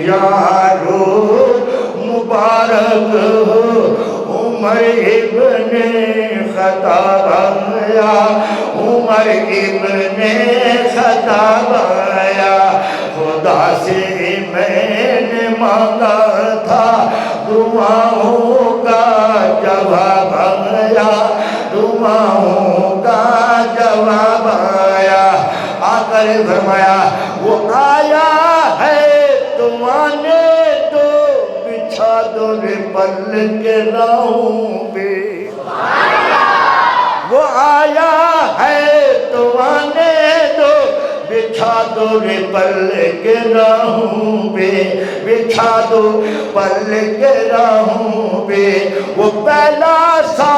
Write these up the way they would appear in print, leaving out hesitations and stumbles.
यारो मुबारक हो उमर इब्ने खत्ताब आया, उमर इब्ने खत्ताब आया। खुदा से मैंने मांगा था दुआओं का जवाब आया, दुआओं का जवाब आया। आकर फरमाया वो आया है तो आने दो, बिछा दो रे पल के राहों पे। वो आया है तो आने दो, बिछा दो रे पल के राहों पे, बिछा दो पल के राहों पे। वो पहला सा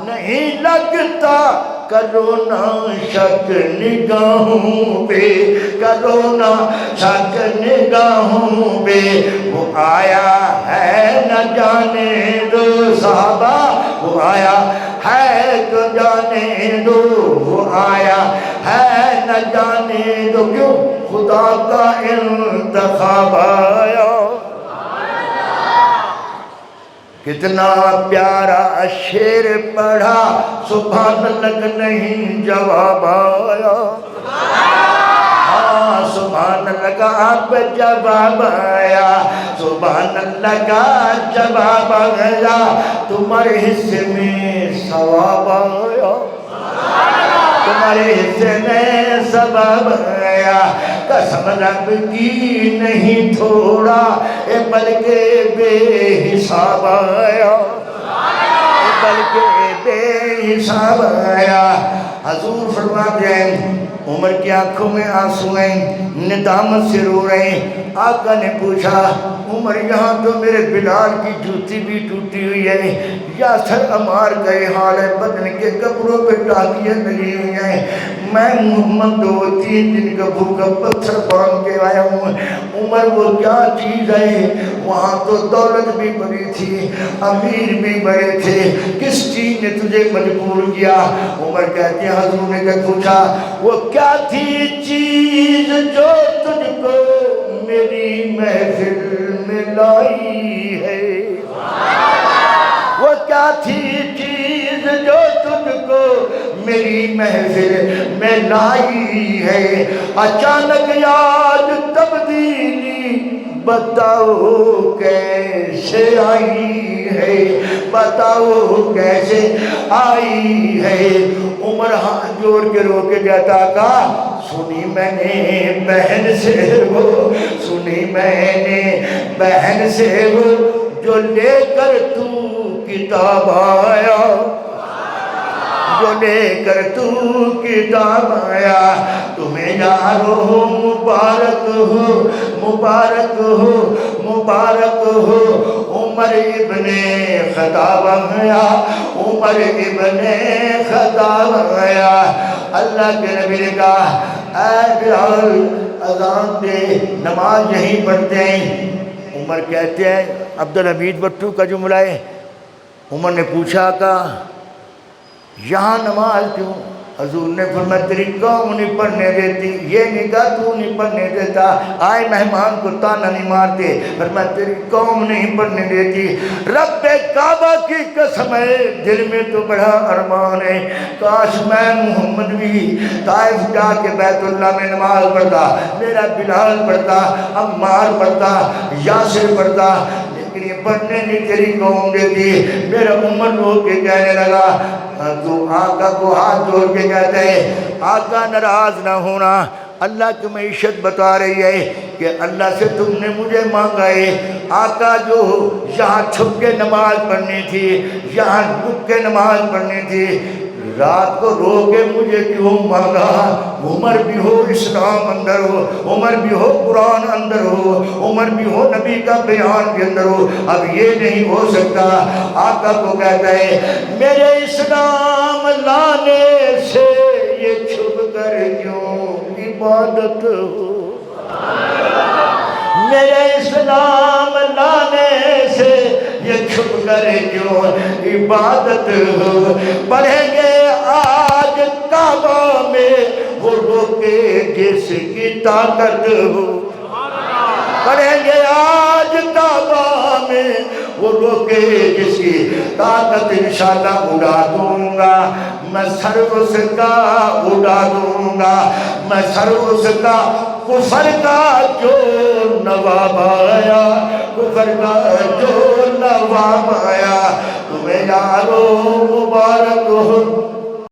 नहीं लगता, करो ना शक निगाहों पे, करो ना शक निगाहों पे। वो आया है न जाने दो साहबा, वो आया है तो जाने दो, वो आया है न जाने दो। क्यों? खुदा का इंतखाब आया। कितना प्यारा शेर पढ़ा, सुभान अल्लाह नहीं जवाब आया। हाँ सुभान अल्लाह का आप जवाब आया, सुभान अल्लाह का जवाब आया। तुम्हारे हिस्से में सवाब आया, तुम्हारे हिस्से में सवाब आया। कसम रब की नहीं थोड़ा, ए बल्कि बेहिसाब आया, बल्कि बेहिसाब आया। हजूर फरमाते हैं उमर की आंखों में आंसू हैं, निदामत से रो रहे हैं। आका ने पूछा उमर यहाँ तो मेरे बिलाल की जूती भी टूटी हुई है, यासर अमार का ये हाल है, बदन के कपड़ों पे टाकियाँ लगी हुई हैं। मैं मोहम्मद 2-3 दिन का भूखा पत्थर बांध के आया हूँ। उमर वो क्या चीज़ है? वहाँ तो दौलत भी बड़ी थी, अमीर भी बड़े थे, किस चीज़ ने तुझे मजबूर किया? उमर कहते हैं हजूर ने क्या पूछा वो क्या थी चीज़ जो तुझको मेरी महफिल में लाई है? वो क्या थी चीज़ जो तुझको मेरी महफिल में लाई है? अचानक याद तब्दीली बताओ कैसे आई है, बताओ कैसे आई है? उमर हाथ जोड़ के रो के कहता का सुनी मैंने बहन से वो, सुनी मैंने बहन से वो, जो लेकर तू किताब आया, जो लेकर तू किताब आया। तुम्हें यारो मुबारक हो, मुबारक हो, मुबारक हो। उमर इब्ने खत्ताब आया, उमर इब्ने खत्ताब आया। अल्लाह के नबी ने कहा ऐ बिलाल अज़ान दे, नमाज यहीं पढ़ते हैं। उमर कहते हैं अब्दुल हमीद भट्टू का जुमला है। उमर ने पूछा का यहाँ नमाज क्यों? हजूर ने फरमाया तेरी कौम नहीं पढ़ने देती, ये नहीं कहा तू नहीं पढ़ने देता, आए मेहमान को ताना नहीं मारते, फरमाया तेरी कौम नहीं पढ़ने देती। रब्बे काबा की कसम है, दिल में तो बड़ा अरमान है, काश मैं मोहम्मद भी ताइफ जाके बैतुल्लाह में नमाज पढ़ता, मेरा बिलाल पढ़ता, अम्मार पढ़ता, यासिर पढ़ता, लेकिन ये पढ़ने नहीं तेरी कौम देती। मेरा उमर रो के कहने लगा, तो आका को हाथ जोड़ के कहते हैं आका नाराज ना होना, अल्लाह की मईशत बता रही है कि अल्लाह से तुमने मुझे मांगा है। आका जो यहाँ छुप के नमाज पढ़नी थी, यहाँ लुक के नमाज पढ़नी थी, रात को रो के मुझे क्यों मांगा? उमर भी हो इस्लाम अंदर हो, उमर भी हो कुरान अंदर हो, उमर भी हो नबी का बयान के अंदर हो, अब ये नहीं हो सकता। आका को कहता है मेरे इस्लाम लाने से ये छुप कर क्यों इबादत हो? मेरे इस्लाम लाने से ये छुप कर क्यों इबादत हो? पढ़ेंगे आज काबा में वो रोके जिसकी ताकत हो, पढ़ेंगे आज میں وہ روکے جس کی طاقت انشاءاللہ اڑا دوں گا میں سر اس کا اڑا دوں گا میں سر اس کا کفر کا جو نواب آیا کفر کا جو نواب آیا تمہیں یارو مبارک ہو